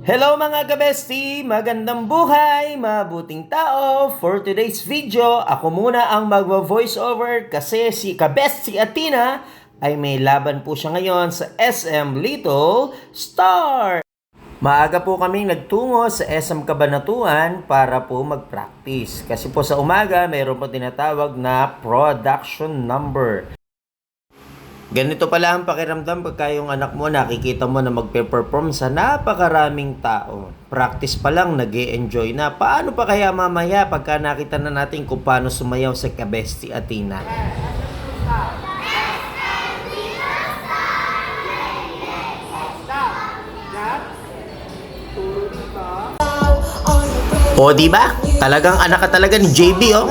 Hello mga kabesti! Magandang buhay! Mabuting tao! For today's video, ako muna ang magwa-voice over kasi si kabesti Athena ay may laban po siya ngayon sa SM Little Star. Maaga po kaming nagtungo sa SM Cabanatuan para po mag-practice. Kasi po sa umaga, mayroon po tinatawag na production number. Ganito pala ang pakiramdam pagka yung anak mo nakikita mo na magpe-perform sa napakaraming tao. Practice pa lang, nag-e-enjoy na. Paano pa kaya mamaya pagka nakita na natin kung paano sumayaw sa kabesti Athena? O di ba? Talagang anak ka talaga ni JB oh.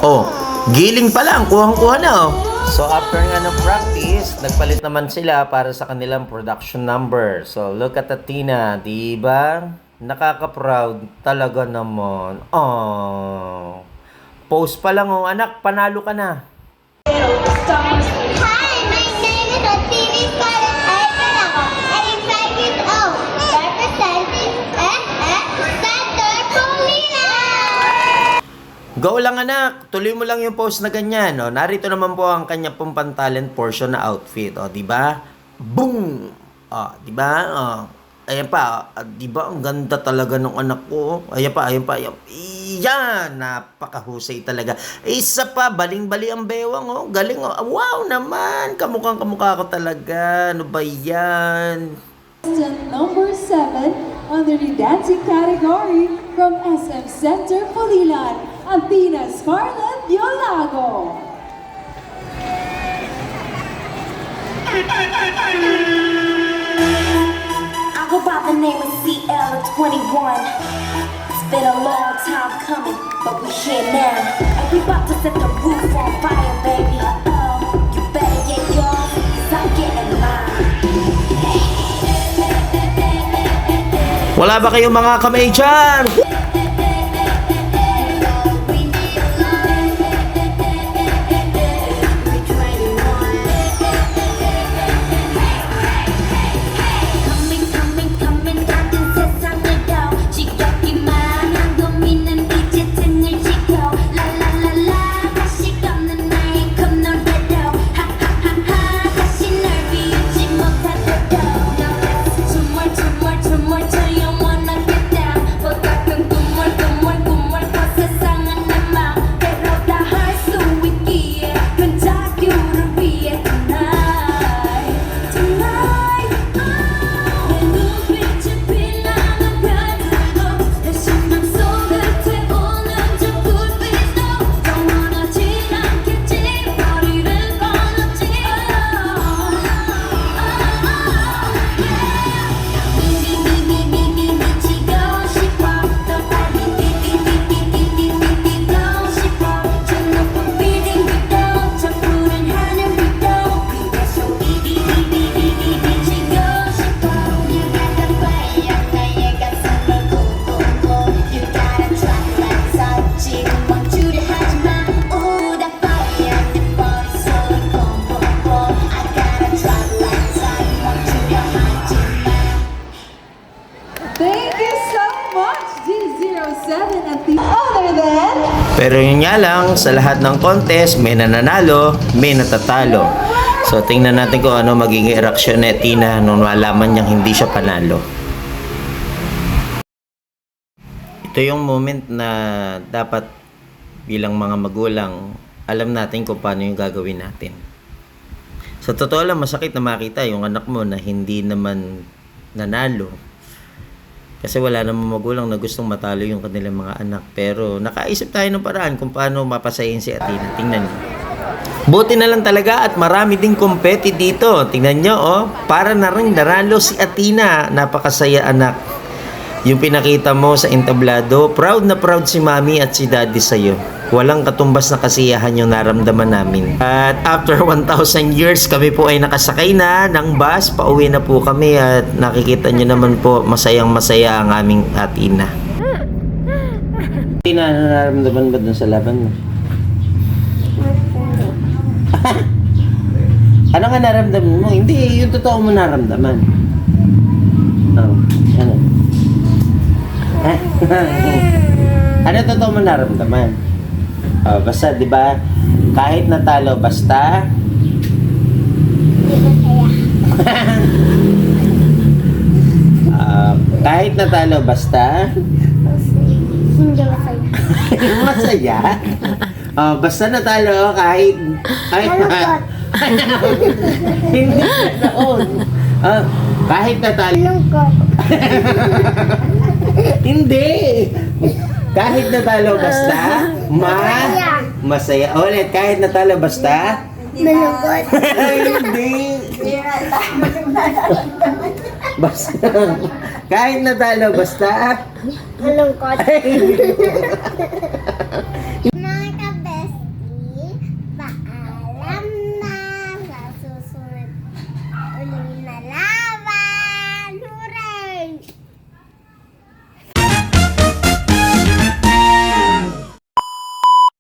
Oh, giling pa lang, kuhang-kuha na oh. So after nga ng practice, nagpalit naman sila para sa kanilang production number. So look at Athena, di ba? Nakaka-proud talaga naman. Oh. Post pa lang oh, anak, panalo ka na. Hi, my name is Athena Scarlett. I'm 5 years old. Representing Center Polina. Go lang anak, tuloy mo lang yung post na ganyan. Oh. Narito naman po ang kanya pong pantalent portion na outfit. Oh, di ba? Boom! Oh, di ba? Oh. Ayan pa, di ba? Ang ganda talaga ng anak ko. Ayan pa, ayan pa. Ayan. Iyan! Napakahusay talaga. Isa pa, baling-bali ang bewang. Oh. Galing. Oh. Wow naman! Kamukhang-kamukha ko talaga. Ano ba yan? Number 7 under the dancing category from SM Center Pulilan, Athena Scarlett Yolago. I go by the name of CL21. It's been a long time coming, but we're here now. And we about to set the roof on fire, baby. You better get yours, cause I'm getting mine. Wala ba kayong mga kamay dyan? Thank you so much, D07 at the other than... Pero yun nga lang, sa lahat ng contest, may nananalo, may natatalo. So tingnan natin kung ano magiging reaksyon ni Athena nung malaman niyang hindi siya panalo. Ito yung moment na dapat bilang mga magulang, alam natin kung paano yung gagawin natin. Sa totoo lang, masakit na makita yung anak mo na hindi naman nanalo. Kasi wala namang magulang na gustong matalo yung kanilang mga anak. Pero nakaisip tayo ng paraan kung paano mapasayin si Athena. Tingnan niyo. Buti na lang talaga at marami ding competi dito. Tingnan niyo, oh. Para na rin naralo si Athena. Napakasaya anak. Yung pinakita mo sa entablado, proud na proud si mami at si daddy sa'yo. Walang katumbas na kasiyahan yung naramdaman namin. At after 1,000 years, kami po ay nakasakay na ng bus. Pauwi na po kami at nakikita nyo naman po, masayang masaya ang aming Athena. Athena, ano naramdaman ba dun sa laban mo? Ano nga naramdaman mo? Hindi, yung totoo mo naramdaman. Oh, ano? Ano totoo mo naramdaman? Basta, di ba? Kahit natalo, basta... Hindi masaya. Kahit natalo, basta... Hindi masaya. Masaya? Basta natalo, kahit... Malungkot. Hindi noon. Kahit natalo... Malungkot. Hindi! Kahit natalo, basta... Masaya. Ulit, kahit natalo, basta... Malungkot. Hindi! Basta... Kahit natalo, basta... Malungkot.